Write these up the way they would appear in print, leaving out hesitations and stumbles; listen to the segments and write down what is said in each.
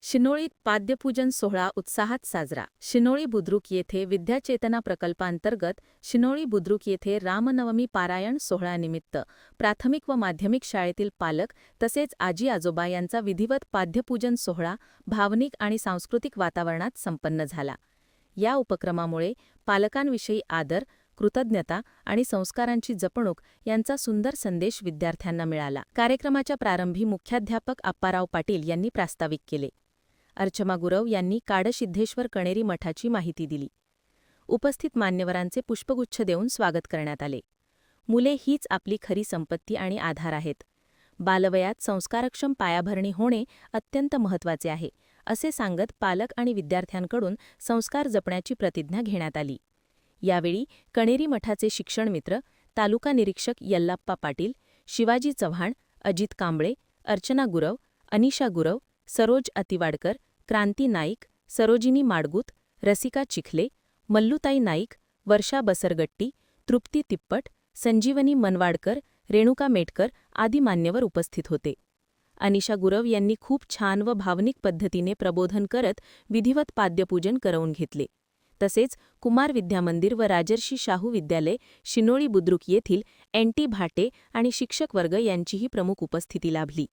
शिनोळीत पाद्यपूजन सोहळा उत्साहात साजरा. शिनोळी बुद्रुक येथे विद्याचेतना प्रकल्पांतर्गत शिनोळी बुद्रुक येथे रामनवमी पारायण सोहळ्यानिमित्त प्राथमिक व माध्यमिक शाळेतील पालक तसेच आजी आजोबा यांचा विधिवत पाद्यपूजन सोहळा भावनिक आणि सांस्कृतिक वातावरणात संपन्न झाला. या उपक्रमामुळे पालकांविषयी आदर, कृतज्ञता आणि संस्कारांची जपणूक यांचा सुंदर संदेश विद्यार्थ्यांना मिळाला. कार्यक्रमाच्या प्रारंभी मुख्याध्यापक आप्पाराव पाटील यांनी प्रास्ताविक केले. अर्चमा गुरव यांनी काडसिद्धेश्वर कणेरी मठाची माहिती दिली. उपस्थित मान्यवरांचे पुष्पगुच्छ देऊन स्वागत करण्यात आले. मुले हीच आपली खरी संपत्ती आणि आधार आहेत. बालवयात संस्कारक्षम पायाभरणी होणे अत्यंत महत्त्वाचे आहे, असे सांगत पालक आणि विद्यार्थ्यांकडून संस्कार जपण्याची प्रतिज्ञा घेण्यात आली. यावेळी कणेरी मठाचे शिक्षणमित्र, तालुका निरीक्षक यल्लाप्पा पाटील, शिवाजी चव्हाण, अजित कांबळे, अर्चना गुरव, अनिशा गुरव, सरोज अतिवाडकर, क्रांती नाईक, सरोजिनी माडगूत, रसिका चिखले, मल्लुताई नाईक, वर्षा बसरगट्टी, तृप्ती तिप्पट, संजीवनी मनवाडकर, रेणुका मेटकर आदी मान्यवर उपस्थित होते. अनिशा गुरव यांनी खूप छान व भावनिक पद्धतीने प्रबोधन करत विधिवत पाद्यपूजन करवून घेतले. तसेच कुमार विद्यामंदिर व राजर्षी शाहू विद्यालय शिनोळी बुद्रुक येथील एन.टी. भाटे आणि शिक्षक वर्ग यांचीही प्रमुख उपस्थिती लाभली.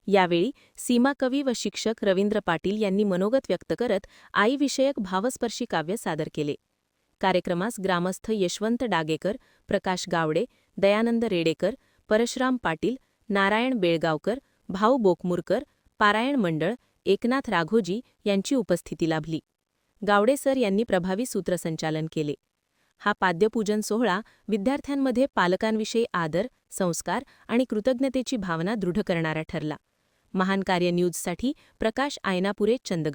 यावेळी सीमाकवी व शिक्षक रवींद्र पाटील यांनी मनोगत व्यक्त करत आईविषयक भावस्पर्शी काव्य सादर केले. कार्यक्रमास ग्रामस्थ यशवंत डागेकर, प्रकाश गावडे, दयानंद रेडेकर, परशुराम पाटील, नारायण बेळगावकर, भाऊ बोकमुरकर, पारायण मंडळ, एकनाथ राघोजी यांची उपस्थिती लाभली. गावडे सर यांनी प्रभावी सूत्रसंचालन केले. हा पाद्यपूजन सोहळा विद्यार्थ्यांमध्ये पालकांविषयी आदर, संस्कार आणि कृतज्ञतेची भावना दृढ करणारा ठरला. महान कार्य न्यूजसाठी प्रकाश आयनापुरे, चंदगड.